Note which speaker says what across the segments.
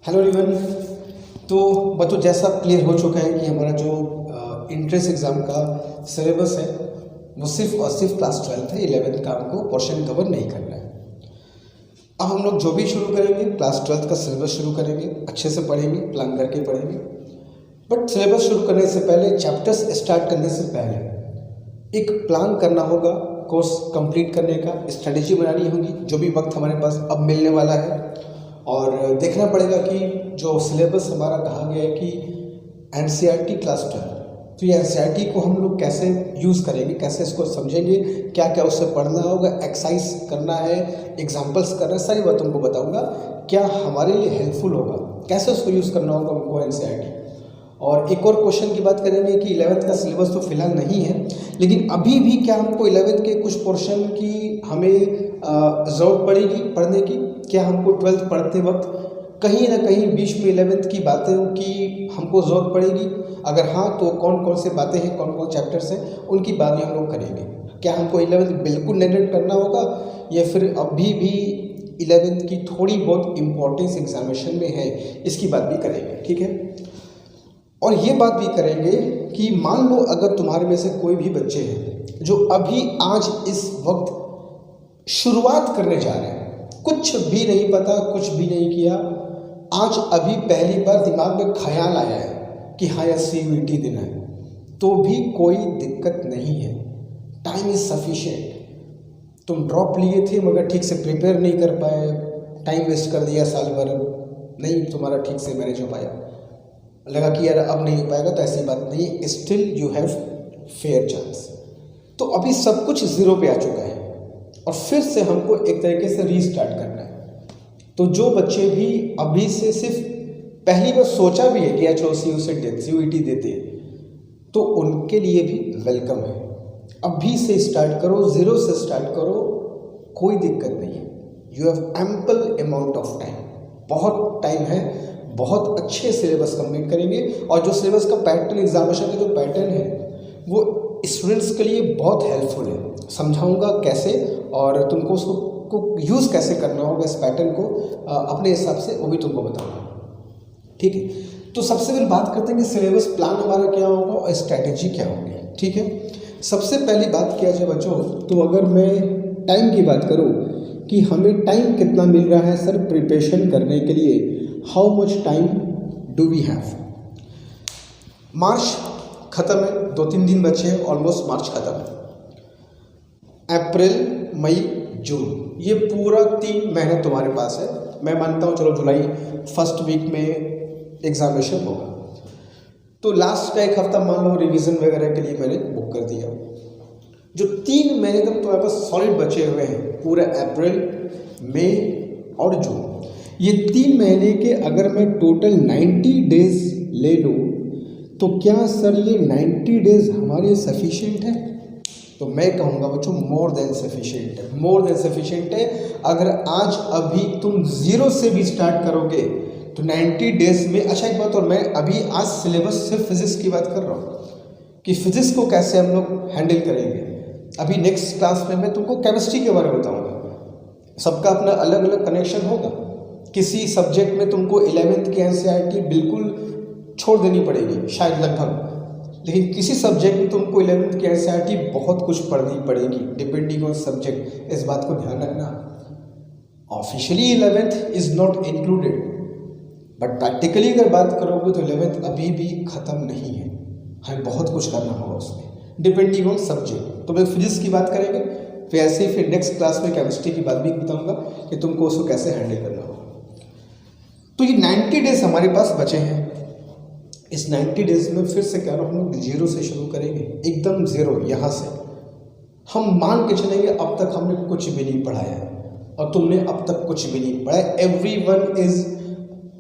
Speaker 1: Hello everyone. तो बच्चों जैसा क्लियर हो चुका है कि हमारा जो इंट्रेंस एग्ज़ाम का सिलेबस है वो सिर्फ और सिर्फ क्लास 12 है। 11th का हमको पोर्शन कवर नहीं करना है। अब हम लोग जो भी शुरू करेंगे क्लास 12 का सिलेबस शुरू करेंगे, अच्छे से पढ़ेंगे, प्लान करके पढ़ेंगे। बट सिलेबस शुरू करने से पहले, चैप्टर्स स्टार्ट करने से पहले एक प्लान करना होगा, कोर्स कंप्लीट करने का स्ट्रेटेजी बनानी होगी। जो भी वक्त हमारे पास अब मिलने वाला है और देखना पड़ेगा कि जो सिलेबस हमारा कहा गया है कि एनसीईआरटी क्लास 12, तो ये एनसीईआरटी को हम लोग कैसे यूज़ करेंगे, कैसे इसको समझेंगे, क्या क्या उससे पढ़ना होगा, एक्सरसाइज करना है, एग्जाम्पल्स करना है, सारी बातों को बताऊंगा। क्या हमारे लिए हेल्पफुल होगा, कैसे उसको यूज़ करना होगा हमको एनसीईआरटी। और एक और क्वेश्चन की बात करेंगे कि 11th का सिलेबस तो फिलहाल नहीं है, लेकिन अभी भी क्या हमको 11th के कुछ पोर्शन की हमें ज़रूरत पड़ेगी पढ़ने की। क्या हमको 12th पढ़ते वक्त कहीं ना कहीं बीच में 11th की बातें की हमको ज़रूरत पड़ेगी? अगर हाँ, तो कौन कौन से बातें हैं, कौन कौन चैप्टर्स हैं, उनकी बात भी हम लोग करेंगे। क्या हमको 11th बिल्कुल नेगलेक्ट करना होगा या फिर अभी भी 11th की थोड़ी बहुत इम्पोर्टेंस एग्जामिनेशन में है, इसकी बात भी करेंगे। ठीक है। और ये बात भी करेंगे कि मान लो अगर तुम्हारे में से कोई भी बच्चे हैं जो अभी आज इस वक्त शुरुआत करने जा रहे हैं, कुछ भी नहीं पता, कुछ भी नहीं किया, आज अभी पहली बार दिमाग में ख्याल आया है कि हाँ यार CUET देना है, तो भी कोई दिक्कत नहीं है। Time is sufficient. तुम ड्रॉप लिए थे मगर ठीक से प्रिपेयर नहीं कर पाए, टाइम वेस्ट कर दिया, साल भर नहीं तुम्हारा ठीक से मैनेज हो पाया, लगा कि यार अब नहीं हो पाएगा, तो ऐसी बात नहीं, still you have fair chance. तो अभी सब कुछ ज़ीरो पे आ चुका है और फिर से हमको एक तरीके से रीस्टार्ट करना है। तो जो बच्चे भी अभी से सिर्फ पहली बार सोचा भी है कि यार CUET देते हैं, तो उनके लिए भी वेलकम है। अभी से स्टार्ट करो, ज़ीरो से स्टार्ट करो, कोई दिक्कत नहीं है। You have ample amount of time, बहुत टाइम है, बहुत अच्छे सिलेबस कंप्लीट करेंगे। और जो सिलेबस का पैटर्न, एग्जामिनेशन का जो पैटर्न है वो स्टूडेंट्स के लिए बहुत हेल्पफुल है। समझाऊंगा कैसे और तुमको उसको यूज़ कैसे करना होगा, इस पैटर्न को अपने हिसाब से, वो भी तुमको बताऊंगा। ठीक है। तो सबसे पहले बात करते हैं कि सिलेबस प्लान हमारा क्या होगा और स्ट्रैटेजी क्या होगी। ठीक है। सबसे पहली बात किया जाए बच्चों, तो अगर मैं टाइम की बात करूं कि हमें टाइम कितना मिल रहा है सर प्रिपरेशन करने के लिए, how much time do we have. March ख़त्म है, 2-3 दिन बचे हैं, ऑलमोस्ट मार्च ख़त्म है। अप्रैल, मई, जून, ये पूरा 3 महीने तुम्हारे पास है। मैं मानता हूँ चलो जुलाई फर्स्ट वीक में एग्जामिनेशन होगा, तो लास्ट का 1 हफ्ता मान लो रिवीजन वगैरह के लिए मैंने बुक कर दिया। जो 3 महीने तक तुम्हारे पास सॉलिड बचे हुए हैं, पूरा अप्रैल, मई और जून, ये 3 महीने के अगर मैं टोटल 90 डेज ले लूँ, तो क्या सर ये 90 डेज हमारे लिए सफिशिएंट है? तो मैं कहूँगा बच्चों मोर देन सफिशिएंट है, मोर देन सफिशिएंट है। अगर आज अभी तुम ज़ीरो से भी स्टार्ट करोगे तो 90 डेज में, अच्छा एक बात और, मैं अभी आज सिलेबस सिर्फ फिजिक्स की बात कर रहा हूँ कि फिजिक्स को कैसे हम लोग हैंडल करेंगे। अभी नेक्स्ट क्लास में मैं तुमको केमिस्ट्री के बारे में बताऊँगा। सबका अपना अलग अलग कनेक्शन होगा। किसी सब्जेक्ट में तुमको 11th की एनसीईआरटी बिल्कुल छोड़ देनी पड़ेगी शायद लगभग, लेकिन किसी सब्जेक्ट में तुमको 11th की एनसीईआरटी बहुत कुछ पढ़नी पड़ेगी, डिपेंडिंग ऑन सब्जेक्ट। इस बात को ध्यान रखना। Officially 11th is not included, but practically अगर बात करोगे तो 11th अभी भी ख़त्म नहीं है, हमें बहुत कुछ करना होगा उसमें, डिपेंडिंग ऑन सब्जेक्ट। तो मैं फिजिक्स की बात करेंगे, फिर ऐसे ही फिर नेक्स्ट क्लास में केमिस्ट्री की बात भी बताऊंगा कि तुमको उसको कैसे हैंडल करना होगा। तो ये 90 डेज हमारे पास बचे हैं। इस 90 डेज में फिर से क्या हम लोग जीरो से शुरू करेंगे, एकदम ज़ीरो। यहाँ से हम मान के चलेंगे अब तक हमने कुछ भी नहीं पढ़ाया है और तुमने अब तक कुछ भी नहीं पढ़ा है। Everyone is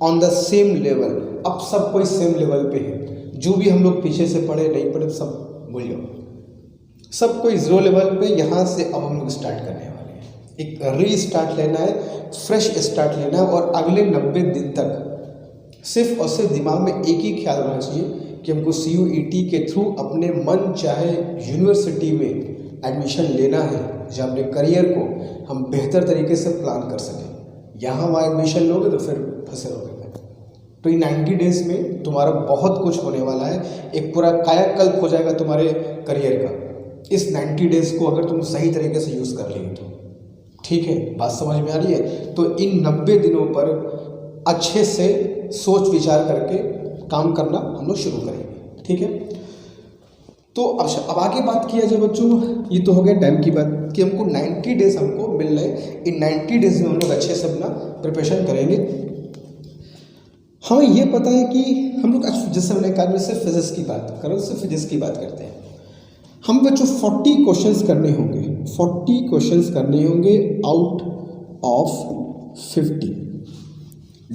Speaker 1: on the same level, अब सब कोई सेम लेवल पे है। जो भी हम लोग पीछे से पढ़े नहीं पढ़े सब भूल जाओ, सब कोई ज़ीरो लेवल पे। यहाँ से अब हम लोग स्टार्ट करने वाले हैं, एक रीस्टार्ट लेना है, फ्रेश स्टार्ट लेना है। और अगले 90 दिन तक सिर्फ और सिर्फ दिमाग में एक ही ख्याल रहना चाहिए कि हमको CUET के थ्रू अपने मन चाहे यूनिवर्सिटी में एडमिशन लेना है, जहाँ अपने करियर को हम बेहतर तरीके से प्लान कर सकें। यहाँ वहाँ एडमिशन लोगे तो फिर फंसे रहोगे। तो इन 90 डेज में तुम्हारा बहुत कुछ होने वाला है, एक पूरा कायाकल्प हो जाएगा तुम्हारे करियर का, इस 90 डेज को अगर तुम सही तरीके से यूज़ कर लिए तो। ठीक है, बात समझ में आ रही है? तो इन 90 दिनों पर अच्छे से सोच विचार करके काम करना हम लोग शुरू करेंगे। ठीक है, तो अब आगे बात किया जाए बच्चों, ये तो हो गया टाइम की बात कि हमको 90 डेज हमको मिल रहे, इन 90 डेज में हम लोग अच्छे से अपना प्रिपरेशन करेंगे। हमें ये पता है कि हम लोग जैसे मैंने कहा सिर्फ फिजिक्स की बात करें, सिर्फ फिजिक्स की बात करते हैं। हम बच्चों 40 क्वेश्चंस करने होंगे, 40 क्वेश्चंस करने होंगे out of 50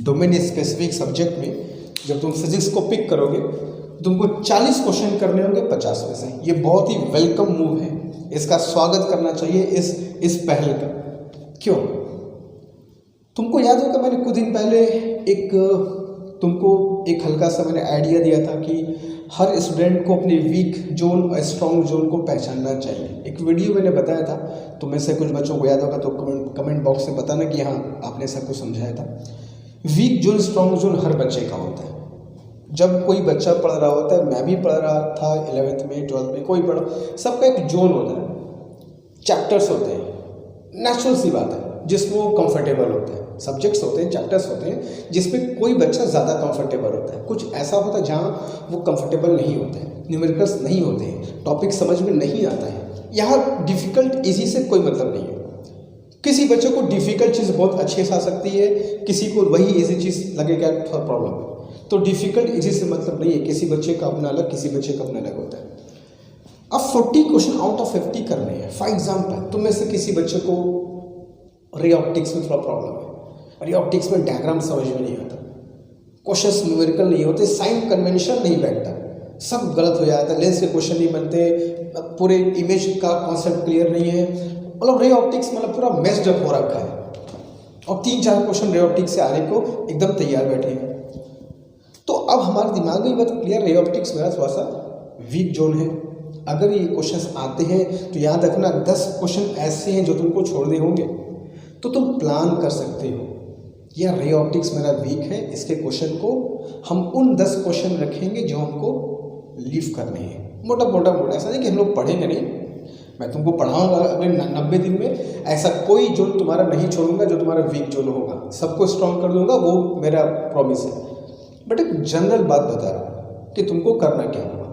Speaker 1: domain specific subject में। जब तुम फिजिक्स को पिक करोगे तुमको 40 क्वेश्चन करने होंगे 50 में से। ये बहुत ही वेलकम मूव है, इसका स्वागत करना चाहिए इस पहल का। क्यों? तुमको याद होगा मैंने कुछ दिन पहले तुमको एक हल्का सा मैंने आइडिया दिया था कि हर स्टूडेंट को अपने वीक जोन और स्ट्रॉन्ग जोन को पहचानना चाहिए। एक वीडियो मैंने बताया था, तो में से कुछ बच्चों को याद होगा तो कमेंट बॉक्स में बताना कि हाँ आपने सब कुछ समझाया था। वीक जोन स्ट्रॉन्ग जोन हर बच्चे का होता है। जब कोई बच्चा पढ़ रहा होता है, मैं भी पढ़ रहा था 11th में 12th में, कोई पढ़ो, सबका एक जोन होता है, चैप्टर्स होते हैं, नेचुरल सी बात है जिसमें वो कंफर्टेबल होते हैं। सब्जेक्ट्स होते हैं, चैप्टर्स होते हैं जिसमें कोई बच्चा ज़्यादा कंफर्टेबल होता है, कुछ ऐसा होता है जहाँ वो कंफर्टेबल नहीं होते हैं, न्यूमेरिकल्स नहीं होते हैं, टॉपिक समझ में नहीं आता है। यहाँ डिफ़िकल्ट इजी से कोई मतलब नहीं है। किसी बच्चे को डिफ़िकल्ट चीज़ बहुत अच्छे से आ सकती है, किसी को वही इजी चीज़ लगेगा थोड़ा प्रॉब्लम है। तो डिफ़िकल्ट इजी से मतलब नहीं है, किसी बच्चे का अपना अलग, किसी बच्चे का अपना अलग होता है। अब 40 क्वेश्चन आउट ऑफ 50 करने हैं। फॉर एग्जाम्पल, तुम में से किसी बच्चे को रे ऑप्टिक्स में थोड़ा प्रॉब्लम है, रे ऑप्टिक्स में डायग्राम समझ में नहीं आता, क्वेश्चंस न्यूमेरिकल नहीं होते, साइन कन्वेंशन नहीं बैठता, सब गलत हो जाता है, लेंस के क्वेश्चन नहीं बनते, पूरे इमेज का कॉन्सेप्ट क्लियर नहीं है, मतलब रे ऑप्टिक्स मतलब पूरा मेस्ड अप हो रखा है और 3-4 क्वेश्चन रे ऑप्टिक्स से आने को एकदम तैयार बैठे हैं। तो अब हमारे दिमाग में बात क्लियर, रे ऑप्टिक्स मेरा थोड़ा सा वीक जोन है। अगर ये क्वेश्चंस आते हैं तो याद रखना 10 क्वेश्चन ऐसे हैं जो तुमको छोड़ने होंगे, तो तुम प्लान कर सकते हो या रे ऑप्टिक्स मेरा वीक है, इसके क्वेश्चन को हम उन 10 क्वेश्चन रखेंगे जो हमको लीव करने हैं। मोटा ऐसा नहीं कि हम लोग पढ़ेंगे नहीं, मैं तुमको पढ़ाऊंगा अगले 90 दिन में, ऐसा कोई जोन तुम्हारा नहीं छोड़ूंगा जो तुम्हारा वीक जोन होगा, सबको स्ट्रॉन्ग कर दूंगा, वो मेरा प्रॉमिस है। बट एक जनरल बात बता रहा हूँ कि तुमको करना क्या होगा,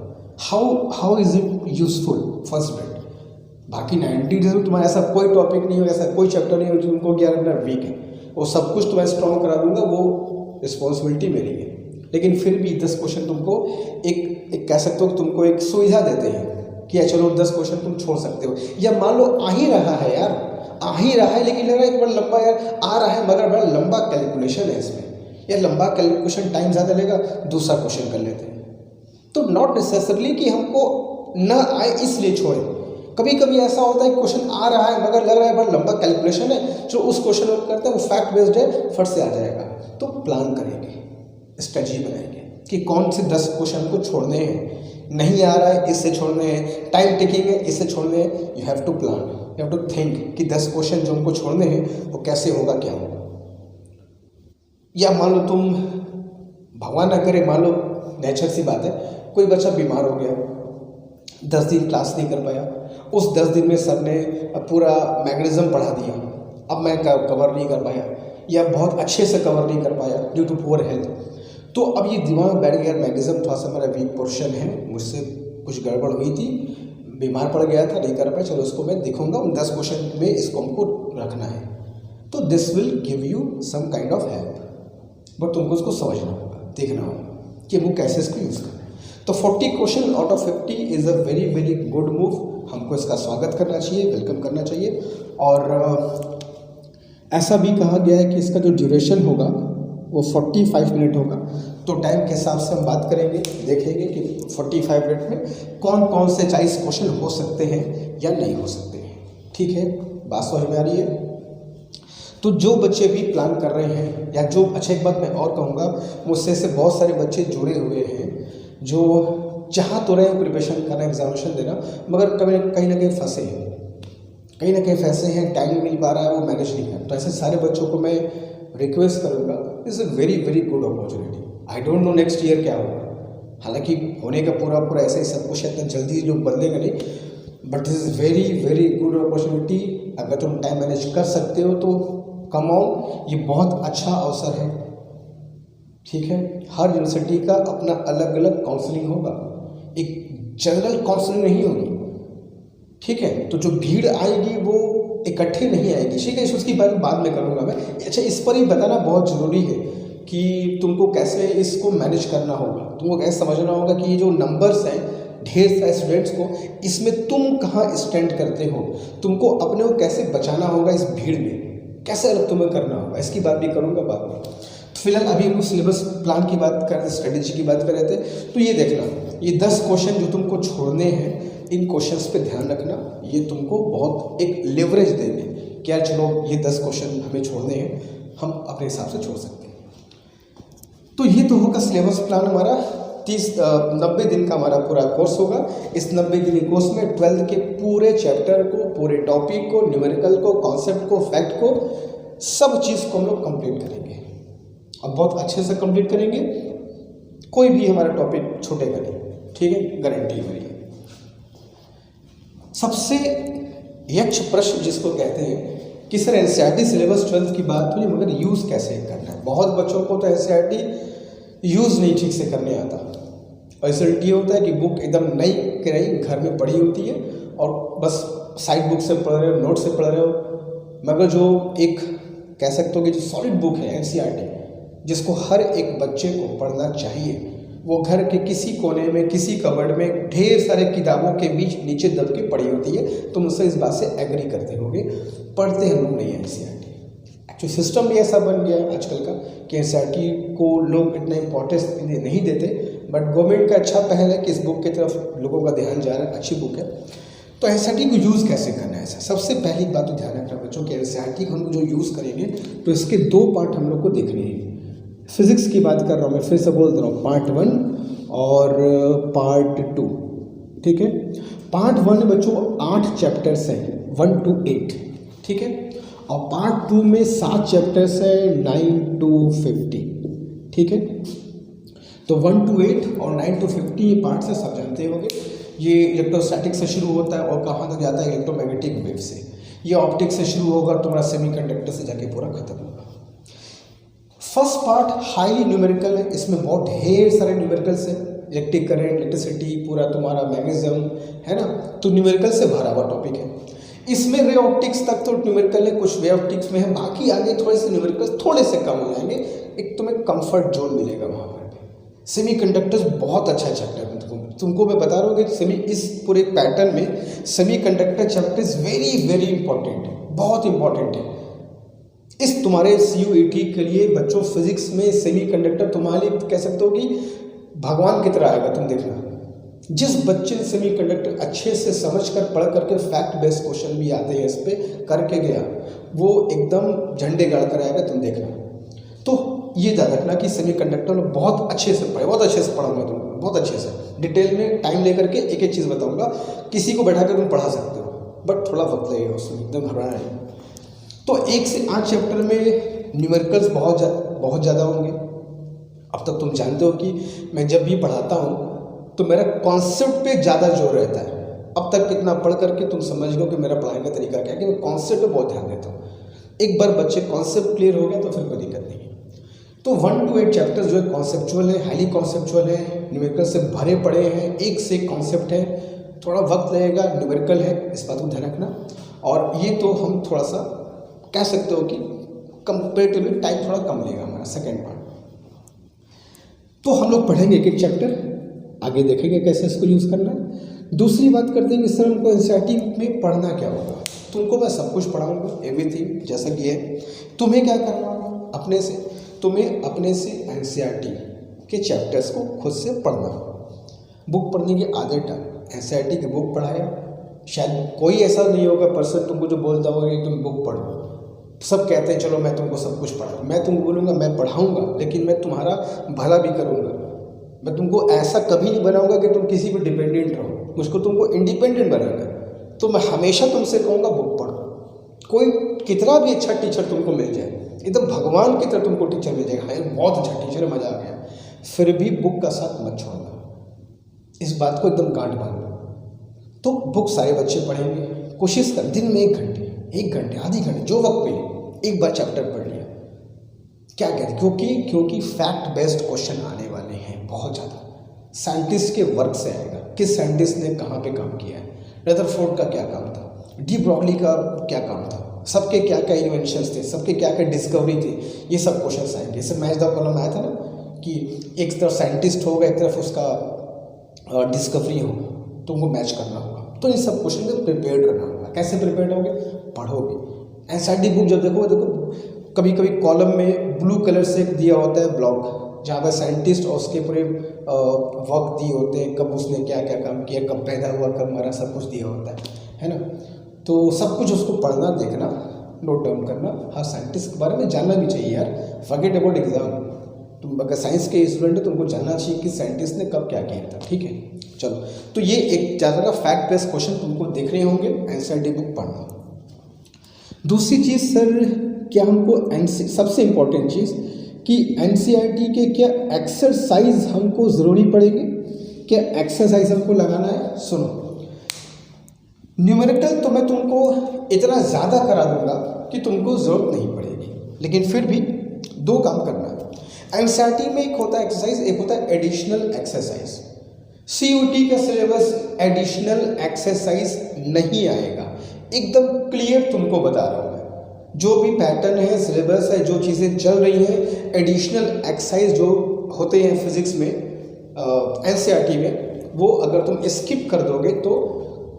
Speaker 1: how is it useful for student. बाकी 90 डेज में तुम्हारा ऐसा कोई टॉपिक नहीं होगा, ऐसा कोई चैप्टर नहीं होगा जो तुमको क्या करना वीक है, वो सब कुछ तुम्हें स्ट्रॉन्ग करा दूंगा, वो रिस्पॉन्सिबिलिटी मेरी है। लेकिन फिर भी 10 क्वेश्चन तुमको एक कह सकते हो, तुमको एक सुविधा देते हैं कि चलो 10 क्वेश्चन तुम छोड़ सकते हो। या मान लो आ ही रहा है यार, आ ही रहा है, लेकिन लग रहा है एक बड़ा लंबा यार आ रहा है, मगर बड़ा लंबा कैलकुलेशन है इसमें, या लंबा कैलकुलेशन टाइम ज़्यादा लेगा, दूसरा क्वेश्चन कर लेते हैं। तो नॉट नेसेसरली कि हमको न आए इसलिए छोड़े। कभी कभी ऐसा होता है क्वेश्चन आ रहा है मगर लग रहा है बड़ा लंबा कैलकुलेशन है, जो उस क्वेश्चन को करते हैं वो फैक्ट बेस्ड है, फट से आ जाएगा। तो प्लान करेंगे, स्ट्रेटजी बनाएंगे कि कौन से 10 क्वेश्चन को छोड़ने हैं, नहीं आ रहा है इससे छोड़ने हैं, टाइम टेकिंग है इससे छोड़ने हैं। You have to plan, you have to think कि 10 क्वेश्चन जो हमको छोड़ने हैं वो कैसे होगा, क्या होगा। या मान लो तुम, भगवान ना करे, मान लो नेचर सी बात है, कोई बच्चा बीमार हो गया, 10 दिन क्लास नहीं कर पाया, उस 10 दिन में सर ने पूरा मैकेनिज्म पढ़ा दिया, अब मैं कवर नहीं कर पाया या बहुत अच्छे से कवर नहीं कर पाया ड्यू टू पुअर हेल्थ। तो अब ये दिमाग में बैठ गया, मैकेनिज्म थोड़ा सा मेरा वीक पोर्शन है, मुझसे कुछ गड़बड़ हुई थी, बीमार पड़ गया था, नहीं कर पाया, चलो उसको मैं दिखूंगा, उन 10 क्वेश्चन में इसको हमको रखना है। तो this will give you some kind of help, but तुमको उसको समझना होगा, देखना होगा कि वो कैसे इसको यूज़ करना है। तो 40 question out of 50 is a very very good move, हमको इसका स्वागत करना चाहिए, वेलकम करना चाहिए। और ऐसा भी कहा गया है कि इसका जो ड्यूरेशन होगा वो 45 मिनट होगा। तो टाइम के हिसाब से हम बात करेंगे, देखेंगे कि 45 मिनट में कौन कौन से 40 क्वेश्चन हो सकते हैं या नहीं हो सकते हैं। ठीक है, बात समझ में आ रही है। तो जो बच्चे भी प्लान कर रहे हैं, या जो, अच्छा एक बात मैं और कहूँगा, मुझसे से बहुत सारे बच्चे जुड़े हुए हैं जो चाह तो रहे हैं प्रिपरेशन करना, एग्जामिनेशन देना, मगर कहीं ना कहीं फंसे हैं, कहीं ना कहीं फंसे हैं, टाइम मिल पा रहा है, वो मैनेज नहीं कर। तो ऐसे सारे बच्चों को मैं रिक्वेस्ट करूँगा, it's a very very good opportunity. I don't know next year क्या होगा, हालांकि होने का पूरा पूरा ऐसे ही सब कुछ इतना जल्दी जो बदलेगा नहीं, but this is very very good opportunity. अगर तुम टाइम मैनेज कर सकते हो तो कम ऑन, ये बहुत अच्छा अवसर है, ठीक है। हर यूनिवर्सिटी का अपना अलग अलग काउंसलिंग होगा, एक जनरल काउंसलिंग नहीं होगी, ठीक है। तो जो भीड़ आएगी वो इकट्ठे नहीं आएगी, ठीक है। उसकी बात बाद में करूँगा मैं। अच्छा, इस पर ही बताना बहुत ज़रूरी है कि तुमको कैसे इसको मैनेज करना होगा, तुमको कैसे समझना होगा कि ये जो नंबर्स हैं ढेर सारे स्टूडेंट्स को, इसमें तुम कहाँ स्टैंड करते हो, तुमको अपने को कैसे बचाना होगा इस भीड़ में, कैसे अलग तुम्हें करना होगा, इसकी बात भी करूँगा बाद में। तो फिलहाल अभी हम सिलेबस प्लान की बात कर रहे थे, स्ट्रेटेजी की बात कर रहे थे। तो ये देखना, ये 10 क्वेश्चन जो तुमको छोड़ने हैं, इन क्वेश्चंस पे ध्यान रखना, ये तुमको बहुत एक लेवरेज देंगे। क्या चलो ये 10 क्वेश्चन हमें छोड़ने हैं, हम अपने हिसाब से छोड़ सकते हैं। तो ये तो होगा सिलेबस प्लान हमारा। 90 दिन का हमारा पूरा कोर्स होगा। इस 90 दिन कोर्स में 12th के पूरे चैप्टर को, पूरे टॉपिक को, न्यूमेरिकल को, कॉन्सेप्ट को, फैक्ट को, सब चीज़ को हम लोग कंप्लीट करेंगे और बहुत अच्छे से कंप्लीट करेंगे। कोई भी हमारा टॉपिक छूटेगा नहीं, ठीक है, गारंटी हमारी। सबसे यक्ष प्रश्न जिसको कहते हैं कि सर एनसीईआरटी सिलेबस 12th की बात हुई, मगर यूज़ कैसे करना है। बहुत बच्चों को तो एनसीईआरटी यूज़ नहीं ठीक से करने आता, और रिजल्ट ये होता है कि बुक एकदम नई कराई घर में पढ़ी होती है और बस साइड बुक से पढ़ रहे हो, नोट से पढ़ रहे हो, मगर जो एक कह सकते हो कि जो सॉलिड बुक है एनसीईआरटी, जिसको हर एक बच्चे को पढ़ना चाहिए, वो घर के किसी कोने में, किसी कबर्ड में ढेर सारे किताबों के बीच नीचे दब के पड़ी होती है। तुम मुझसे इस बात से एग्री करते होगे, पढ़ते हम लोग नहीं है एनसीईआरटी। एक्चुअली सिस्टम भी ऐसा बन गया है आजकल का कि एनसीईआरटी को लोग इतना इंपॉर्टेंस नहीं देते, बट गवर्नमेंट का अच्छा पहल है कि इस बुक की तरफ लोगों का ध्यान जा रहा है, अच्छी बुक है। तो एनसीईआरटी को यूज़ कैसे करना है, ऐसा सबसे पहली बात तो ध्यान रखना बच्चों कि एनसीईआरटी को हम जो यूज़ करेंगे तो इसके 2 पार्ट हम लोग को देखने हैं। फिजिक्स की बात कर रहा हूँ मैं, फिर से बोल रहा हूँ, पार्ट 1 और पार्ट 2, ठीक है। पार्ट 1 बच्चों 8 चैप्टर्स हैं 1 to 8, ठीक है, और पार्ट 2 में 7 चैप्टर्स हैं 9 to 50, ठीक है। तो 1 to 8 और 9 to 50 ये पार्ट से सब जानते होंगे। ये इलेक्ट्रोस्टैटिक से शुरू होता है और कहाँ तक जाता है, इलेक्ट्रोमैग्नेटिक वेव से। ये ऑप्टिक्स से शुरू होगा, तुम्हारा सेमीकंडक्टर से जाके पूरा खत्म होगा। फर्स्ट पार्ट हाईली न्यूमेरिकल है, इसमें बहुत ढेर सारे न्यूमेरिकल्स हैं, इलेक्ट्रिक करंट, इलेक्ट्रिसिटी, पूरा तुम्हारा मैग्नेटिज्म है ना, तो न्यूमेरिकल से भरा हुआ टॉपिक है। इसमें रे ऑप्टिक्स तक तो न्यूमेरिकल है, कुछ वे ऑप्टिक्स में है, बाकी आगे थोड़े से न्यूमेरिकल्स थोड़े से कम हो जाएंगे, एक तुम्हें कंफर्ट जोन मिलेगा वहाँ पर। सेमीकंडक्टर्स बहुत अच्छा चैप्टर है, तुमको मैं बता रहा हूँ कि इस पूरे पैटर्न में semiconductor chapter is very very important है, बहुत इंपॉर्टेंट है। इस तुम्हारे CUET के लिए बच्चों फिजिक्स में सेमीकंडक्टर तुम्हारे लिए कह सकते हो कि भगवान की तरह आएगा। तुम देखना, जिस बच्चे ने सेमीकंडक्टर अच्छे से समझकर पढ़ करके फैक्ट बेस्ड क्वेश्चन भी आते हैं इस पे करके गया, वो एकदम झंडे गाड़ कर आएगा, तुम देखना। तो ये याद रखना कि सेमीकंडक्टर में बहुत अच्छे से पढ़े, बहुत अच्छे से पढ़ाऊंगा तुमको, बहुत अच्छे से डिटेल में टाइम लेकर के एक एक चीज़ बताऊंगा। किसी को बैठा कर तुम पढ़ा सकते हो, बट थोड़ा वक्त लगेगा उसमें, एकदम घबराना नहीं। तो 1 से 8 चैप्टर में न्यूमेरिकल्स बहुत ज़्यादा होंगे। अब तक तुम जानते हो कि मैं जब भी पढ़ाता हूँ तो मेरा कॉन्सेप्ट पे ज़्यादा जोर रहता है। अब तक कितना पढ़ करके तुम समझ लो कि मेरा पढ़ाने का तरीका क्या है कि मैं कॉन्सेप्ट पे बहुत ध्यान देता हूँ। एक बार बच्चे कॉन्सेप्ट क्लियर हो गया तो फिर कोई दिक्कत नहीं है। तो 1 to 8 चैप्टर्स जो है कॉन्सेप्चुअल है, हाईली कॉन्सेप्चुअल है, न्यूमेरिकल से भरे पड़े हैं, एक से एक कॉन्सेप्ट है, थोड़ा वक्त लगेगा, न्यूमेरिकल है, इस बात को ध्यान रखना। और ये तो हम थोड़ा सा कह सकते हो कि कंपेरेटिवली टाइम थोड़ा कम लेगा हमारा सेकेंड पार्ट। तो हम लोग पढ़ेंगे एक एक चैप्टर, आगे देखेंगे कैसे इसको यूज़ करना है। दूसरी बात करते हैं कि सर हमको एनसीईआरटी में पढ़ना क्या होगा। तुमको मैं सब कुछ पढ़ाऊँगा, एवरीथिंग जैसा कि है। तुम्हें क्या करना होगा अपने से, तुम्हें अपने से एनसीईआरटी के चैप्टर्स को खुद से पढ़ना होगा। बुक पढ़ने की आदत डाल, एनसीईआरटी की बुक पढ़ाया, शायद कोई ऐसा नहीं होगा पर्सन तुमको जो बोलता होगा कि तुम बुक पढ़ो। सब कहते हैं चलो मैं तुमको सब कुछ पढ़ाऊँ, मैं तुमको बोलूँगा मैं पढ़ाऊँगा, लेकिन मैं तुम्हारा भला भी करूँगा। मैं तुमको ऐसा कभी नहीं बनाऊँगा कि तुम किसी पर डिपेंडेंट रहो, मुझको तुमको इंडिपेंडेंट बनाना है। तो मैं हमेशा तुमसे कहूँगा बुक पढ़ो। कोई कितना भी अच्छा टीचर तुमको मिल जाए, एकदम भगवान की तरह तुमको टीचर मिल जाएगा, हाँ बहुत अच्छा टीचर है, मज़ा आ गया, फिर भी बुक का साथ मत छोड़ना, इस बात को एकदम गांठ बांधना। तो बुक सारे बच्चे पढ़ेंगे, कोशिश कर दिन में 1 घंटे आधी घंटे जो वक्त मिले एक बार चैप्टर पढ़ लिया। क्या कहते, क्योंकि फैक्ट बेस्ड क्वेश्चन आने वाले हैं बहुत ज़्यादा। साइंटिस्ट के वर्क से आएगा, किस साइंटिस्ट ने कहाँ पे काम किया है, रदरफोर्ड का क्या काम था, डी ब्रॉगली का क्या काम था, सबके क्या क्या इन्वेंशंस थे, सबके क्या क्या डिस्कवरी थी, ये सब क्वेश्चन आएंगे। जैसे मैच द कॉलम आया था ना कि एक तरफ साइंटिस्ट होगा, एक तरफ उसका डिस्कवरी होगा, तो उनको मैच करना होगा। तो ये सब क्वेश्चन में प्रिपेयर करना होगा। कैसे प्रिपेयर होगे, पढ़ोगे। एनसीईआरटी बुक जब देखो कभी कभी कॉलम में ब्लू कलर से दिया होता है ब्लॉक, जहाँ पर साइंटिस्ट और उसके पूरे वक्त दिए होते हैं, कब उसने क्या क्या काम किया, कब पैदा हुआ, कब मरा, सब कुछ दिया होता है ना। तो सब कुछ उसको पढ़ना, देखना, नोट डाउन करना। हर साइंटिस्ट के बारे में जानना भी चाहिए यार, फॉरगेट अबाउट एग्जाम। तुम अगर साइंस के स्टूडेंट हो तुमको जानना चाहिए कि साइंटिस्ट ने कब क्या किया था, ठीक है। चलो, तो ये एक ज़्यादा का फैक्ट बेस्ड क्वेश्चन तुमको देख रहे होंगे, एनसीईआरटी बुक पढ़ना। दूसरी चीज़ सर, क्या हमको सबसे इम्पोर्टेंट चीज़ कि एनसीईआरटी के क्या एक्सरसाइज हमको ज़रूरी पड़ेगी, क्या एक्सरसाइज हमको लगाना है। सुनो, न्यूमेरिकल तो मैं तुमको इतना ज़्यादा करा दूंगा कि तुमको ज़रूरत नहीं पड़ेगी, लेकिन फिर भी 2 काम करना है। एनसीईआरटी में एक होता है एक्सरसाइज, एक होता है एडिशनल एक्सरसाइज। सीयूटी का सिलेबस एडिशनल एक्सरसाइज नहीं आएगा, एकदम क्लियर तुमको बता रहा हूँ। जो भी पैटर्न है, सिलेबस है, जो चीज़ें चल रही हैं, एडिशनल एक्सरसाइज जो होते हैं फिजिक्स में एनसीईआरटी में, वो अगर तुम स्किप कर दोगे तो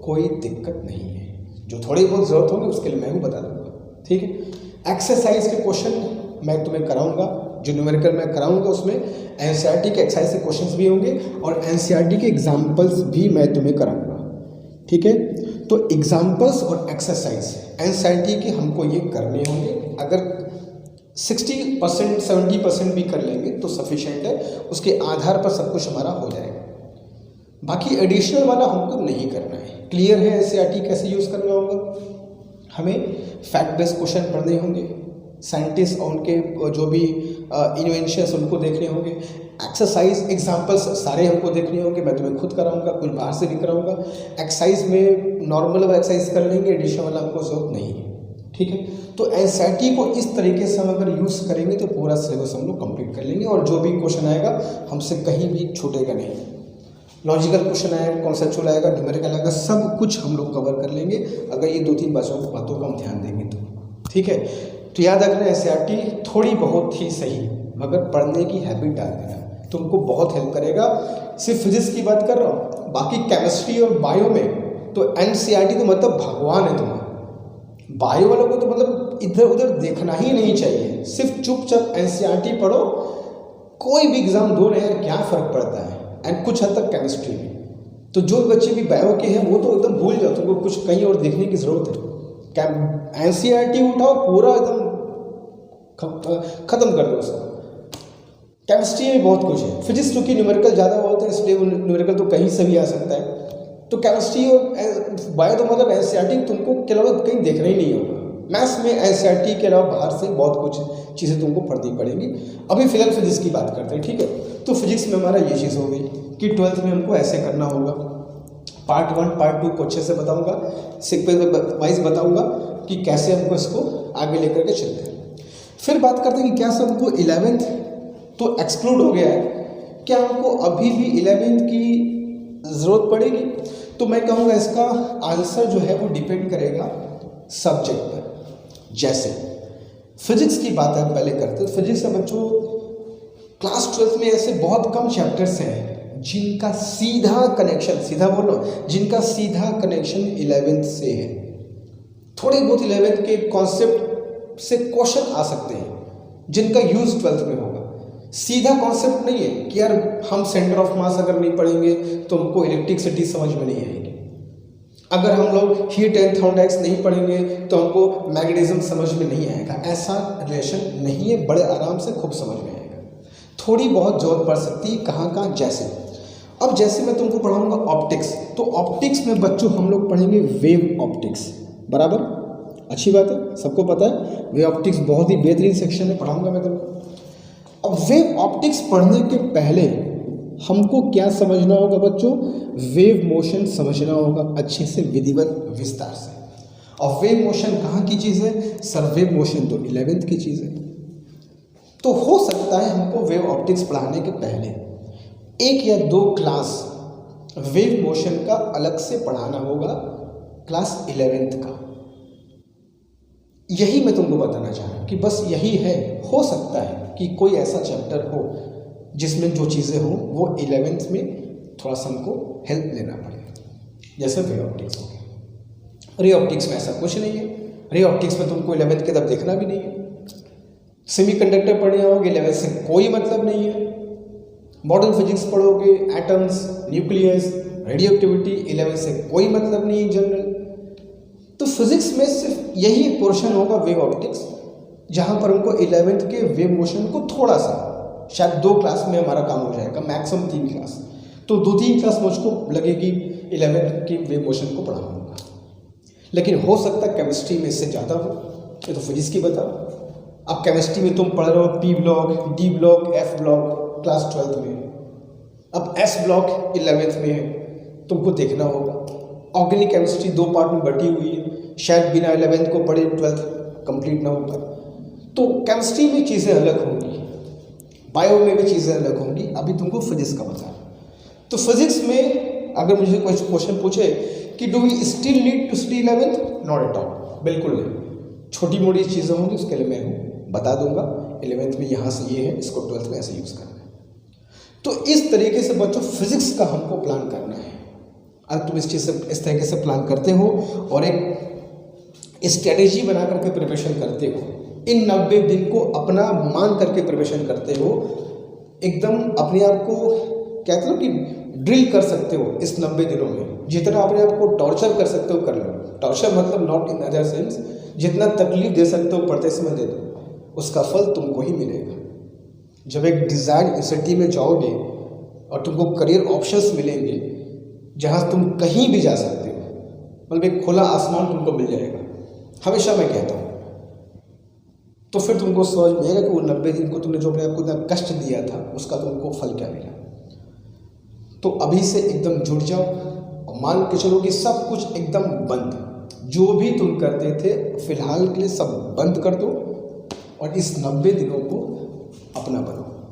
Speaker 1: कोई दिक्कत नहीं है। जो थोड़ी बहुत ज़रूरत होगी उसके लिए मैं भी बता दूंगा, ठीक है। एक्सरसाइज के क्वेश्चन मैं तुम्हें कराऊंगा, जो न्यूमेरिकल मैं कराऊंगा उसमें एनसीईआरटी के एक्सरसाइज के क्वेश्चंस भी होंगे और एनसीईआरटी के एग्जाम्पल्स भी मैं तुम्हें कराऊंगा, ठीक है। तो एग्जाम्पल्स और एक्सरसाइज एनसीईआरटी के हमको ये करने होंगे। अगर 60% 70% भी कर लेंगे तो सफिशिएंट है, उसके आधार पर सब कुछ हमारा हो जाएगा। बाकी एडिशनल वाला हमको नहीं करना है। क्लियर है एनसीईआरटी कैसे यूज़ करना होगा। हमें फैक्ट बेस्ड क्वेश्चन पढ़ने होंगे, साइंटिस्ट और उनके जो भी इन्वेंशंस उनको देखने होंगे, एक्सरसाइज एग्जांपल्स सारे हमको देखने होंगे। मैं तुम्हें खुद कराऊंगा, कुछ बाहर से भी कराऊंगा। एक्सरसाइज में नॉर्मल वाला एक्सरसाइज कर लेंगे, एडिशनल वाला हमको जरूरत नहीं है, ठीक है। तो एनसीईआरटी को इस तरीके से हम अगर यूज़ करेंगे तो पूरा सिलेबस हम लोग कंप्लीट कर लेंगे और जो भी क्वेश्चन आएगा हमसे कहीं भी छूटेगा नहीं। लॉजिकल क्वेश्चन आएगा, कॉन्सेप्चुअल आएगा, न्यूमेरिकल आएगा, सब कुछ हम लोग कवर कर लेंगे अगर ये 2-3 बातों का हम ध्यान देंगे तो, ठीक है। तो याद रखना एनसीईआरटी थोड़ी बहुत ही सही, मगर पढ़ने की हैबिट डाल देना, तुमको बहुत हेल्प करेगा। सिर्फ फिजिक्स की बात कर रहा हूँ, बाकी केमिस्ट्री और बायो में तो एनसीईआरटी तो मतलब भगवान है तुम्हारा। बायो वालों को तो मतलब इधर उधर देखना ही नहीं चाहिए, सिर्फ चुपचाप एनसीईआरटी पढ़ो, कोई भी एग्जाम दो ना यार, क्या फ़र्क पड़ता है। एंड कुछ हद तक केमिस्ट्री में तो जो बच्चे भी बायो के हैं वो तो एकदम भूल जाओ, तुमको कुछ कहीं और देखने की ज़रूरत है। एनसीईआरटी उठाओ, पूरा एकदम ख़त्म कर दो उसको। केमिस्ट्री में बहुत कुछ है, फिजिक्स चूँकि न्यूमेरिकल ज़्यादा होते हैं इसलिए न्यूमेरिकल तो कहीं से भी आ सकता है। तो केमिस्ट्री और बायो तो मतलब एनसीईआरटी तुमको के अलावा कहीं देखना ही नहीं होगा। मैथ्स में एनसीईआरटी के अलावा बाहर से बहुत कुछ चीज़ें तुमको पढ़नी पड़ेंगी। अभी फिलहाल फिजिक्स की बात करते हैं, ठीक है। तो फिजिक्स में हमारा ये चीज़ हो गई कि 12th में हमको ऐसे करना होगा। पार्ट 1 पार्ट 2 को अच्छे से बताऊँगा, सीक्वेंस वाइज बताऊँगा कि कैसे हमको इसको आगे लेकर के चलते हैं। फिर बात करते हैं कि क्या सब हमको 11th तो एक्सक्लूड हो गया है, क्या हमको अभी भी 11th की ज़रूरत पड़ेगी। तो मैं कहूँगा इसका आंसर जो है वो डिपेंड करेगा सब्जेक्ट पर। जैसे फिजिक्स की बात हम पहले करते हैं। फिजिक्स में बच्चों क्लास 12th में ऐसे बहुत कम चैप्टर्स हैं जिनका सीधा कनेक्शन, सीधा बोलो, जिनका सीधा कनेक्शन 11th से है। थोड़े बहुत 11th के कॉन्सेप्ट से क्वेश्चन आ सकते हैं जिनका यूज़ 12th में होगा। सीधा कॉन्सेप्ट नहीं है कि यार हम सेंटर ऑफ मास अगर नहीं पढ़ेंगे तो हमको इलेक्ट्रिसिटी समझ में नहीं आएगी, अगर हम लोग हीट एंड थर्मोडायनेमिक्स नहीं पढ़ेंगे तो हमको मैग्नेटिज्म समझ में नहीं आएगा। ऐसा रिलेशन नहीं है, बड़े आराम से खूब समझ में आएगा। थोड़ी बहुत जरूरत पड़ सकती है कहाँ कहाँ, जैसे अब जैसे मैं तुमको पढ़ाऊंगा ऑप्टिक्स, तो ऑप्टिक्स में बच्चों हम लोग पढ़ेंगे वेव ऑप्टिक्स, बराबर, अच्छी बात है, सबको पता है वेव ऑप्टिक्स बहुत ही बेहतरीन सेक्शन है, पढ़ाऊंगा मैं तुमको। अब वेव ऑप्टिक्स पढ़ने के पहले हमको क्या समझना होगा बच्चों? वेव मोशन समझना होगा अच्छे से, विधिवत विस्तार से। और वेव मोशन कहाँ की चीज़ है सर? वेव मोशन तो 11th की चीज़ है। तो हो सकता है हमको वेव ऑप्टिक्स पढ़ाने के पहले 1 या 2 क्लास वेव मोशन का अलग से पढ़ाना होगा, क्लास 11th का। यही मैं तुमको बताना चाह रहा हूँ कि बस यही है। हो सकता है कि कोई ऐसा चैप्टर हो जिसमें जो चीज़ें हों वो 11th में थोड़ा सा हमको हेल्प लेना पड़े, जैसे रे ऑप्टिक्स हो गया। रे ऑप्टिक्स में ऐसा कुछ नहीं है। रे ऑप्टिक्स में तुमको 11th की तरफ देखना भी नहीं है। सेमीकंडक्टर पढ़े होगे 11th से कोई मतलब नहीं है। मॉडर्न फिजिक्स पढ़ोगे, एटम्स, न्यूक्लियस, रेडियोएक्टिविटी, 11th से कोई मतलब नहीं है जनरल। तो फिजिक्स में सिर्फ यही पोर्शन होगा वेव ऑप्टिक्स, जहाँ पर हमको 11th के वेव मोशन को थोड़ा सा, शायद 2 क्लास में हमारा काम हो जाएगा, मैक्सिमम 3 क्लास। तो 2-3 क्लास मुझको लगेगी 11th की वेव मोशन को पढ़ाऊंगा। लेकिन हो सकता है केमिस्ट्री में इससे ज़्यादा हो, ये तो फिजिक्स की बता। अब केमिस्ट्री में तुम पढ़ रहे हो P block, D block, F block class 12th में। अब एस ब्लॉक 11th में है, तुमको देखना होगा। ऑर्गेनिक केमिस्ट्री 2 पार्ट में बटी हुई है, शायद बिना 11th को पढ़े 12th कंप्लीट ना होगा। तो केमिस्ट्री में चीज़ें अलग होंगी, बायो में भी चीज़ें अलग होंगी। अभी तुमको फिजिक्स का बता। तो फिजिक्स में अगर मुझे कोई क्वेश्चन पूछे कि do we still need to study 11th, not at all, बिल्कुल नहीं। छोटी मोटी चीज़ें होंगी उसके लिए मैं बता दूंगा 11th में यहाँ से ये है, इसको 12th में ऐसे यूज़ करना है। तो इस तरीके से बच्चों फिजिक्स का हमको प्लान करना है। अगर तुम इस चीज़ से इस तरीके से प्लान करते हो और एक स्ट्रेटेजी बना करके प्रिपरेशन करते हो, इन 90 दिन को अपना मान करके प्रिपरेशन करते हो, एकदम अपने आप को कहते हो कि ड्रिल कर सकते हो इस 90 दिनों में। जितना अपने आप को टॉर्चर कर सकते हो कर लो। टॉर्चर मतलब नॉट इन अदर सेंस, जितना तकलीफ दे सकते हो पढ़ते समय दे दो, उसका फल तुमको ही मिलेगा। जब एक डिज़ायर्ड यूनिवर्सिटी में जाओगे और तुमको करियर ऑप्शंस मिलेंगे जहाँ तुम कहीं भी जा सकते हो, मतलब एक खुला आसमान तुमको मिल जाएगा, हमेशा मैं कहता हूँ। तो फिर तुमको समझ में आएगा कि वो 90 दिन को तुमने जो अपने आप को इतना कष्ट दिया था उसका तुमको फल क्या मिला। तो अभी से एकदम जुट जाओ और मान के चलो कि सब कुछ एकदम बंद, जो भी तुम करते थे फिलहाल के लिए सब बंद कर दो और इस 90 दिनों को अपना बनो।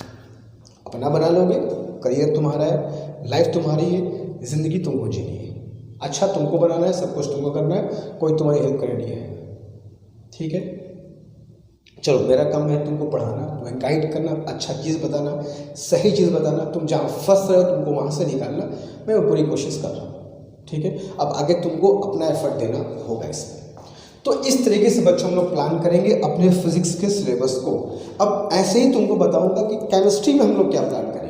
Speaker 1: अपना बना लोगे, करियर तुम्हारा है, लाइफ तुम्हारी है, ज़िंदगी तुमको जीनी है, अच्छा तुमको बनाना है, सब कुछ तुमको करना है, कोई तुम्हारी हेल्प करनी है। ठीक है, चलो मेरा काम है तुमको पढ़ाना, तुम्हें गाइड करना, अच्छा चीज़ बताना, सही चीज़ बताना, तुम जहाँ फंस रहे हो तुमको वहाँ से निकालना, मैं वो पूरी कोशिश कर रहा हूँ। ठीक है, अब आगे तुमको अपना एफर्ट देना होगा इसमें। तो इस तरीके से बच्चों हम लोग प्लान करेंगे अपने फिजिक्स के सिलेबस को। अब ऐसे ही तुमको बताऊंगा कि केमिस्ट्री में हम लोग क्या प्लान करेंगे।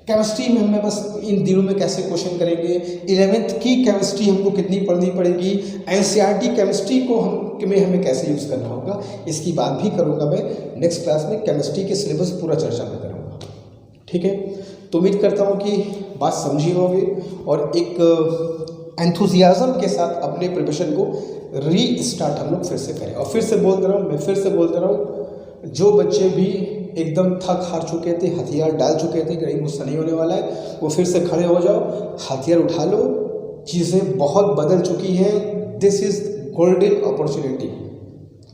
Speaker 1: केमिस्ट्री में हमें बस इन दिनों में कैसे क्वेश्चन करेंगे, 11th की केमिस्ट्री हमको कितनी पढ़नी पड़ेगी, एनसीईआरटी केमिस्ट्री को हमें कैसे यूज़ करना होगा, इसकी बात भी करूँगा मैं नेक्स्ट क्लास में। केमिस्ट्री के सिलेबस पूरा चर्चा में करूँगा। ठीक है, तो उम्मीद करता हूँ कि बात समझी होगी और एक एंथुजियाज़म के साथ अपने प्रिपरेशन को रीस्टार्ट हम लोग फिर से करें। और फिर से बोलते रहा हूँ, मैं फिर से बोलते रहा हूँ, जो बच्चे भी एकदम थक हार चुके थे, हथियार डाल चुके थे, कहीं गुस्सा नहीं होने वाला है, वो फिर से खड़े हो जाओ, हथियार उठा लो। चीज़ें बहुत बदल चुकी हैं, this is golden opportunity.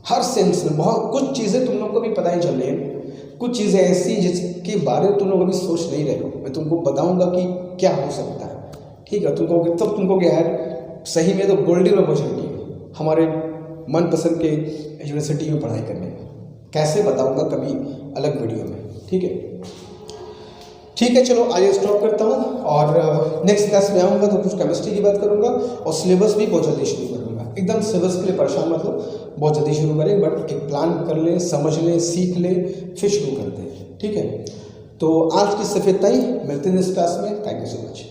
Speaker 1: Her sense में बहुत कुछ चीज़ें तुम लोग को भी पता ही चल रही हैं, कुछ चीज़ें ऐसी जिसके बारे में तुम लोग अभी सोच नहीं रहे हो, मैं तुमको बताऊँगा कि क्या हो सकता है। ठीक है, तुमको क्या है, सही में तो गोल्डन अपॉर्चुनिटी हमारे मनपसंद के यूनिवर्सिटी में पढ़ाई करने में, कैसे बताऊंगा कभी अलग वीडियो में। ठीक है, चलो आज स्टॉप करता हूँ और नेक्स्ट क्लास में आऊँगा तो कुछ केमिस्ट्री की बात करूँगा और सिलेबस भी बहुत जल्दी शुरू करूँगा। एकदम सिलेबस के लिए परेशान मत लो, बहुत जल्दी शुरू करें, बट एक प्लान कर लें, समझ लें, सीख लें, फिर शुरू करते हैं। ठीक है, तो आज की सिर्फ इतना ही, मिलते हैं इस क्लास में। Thank you so much.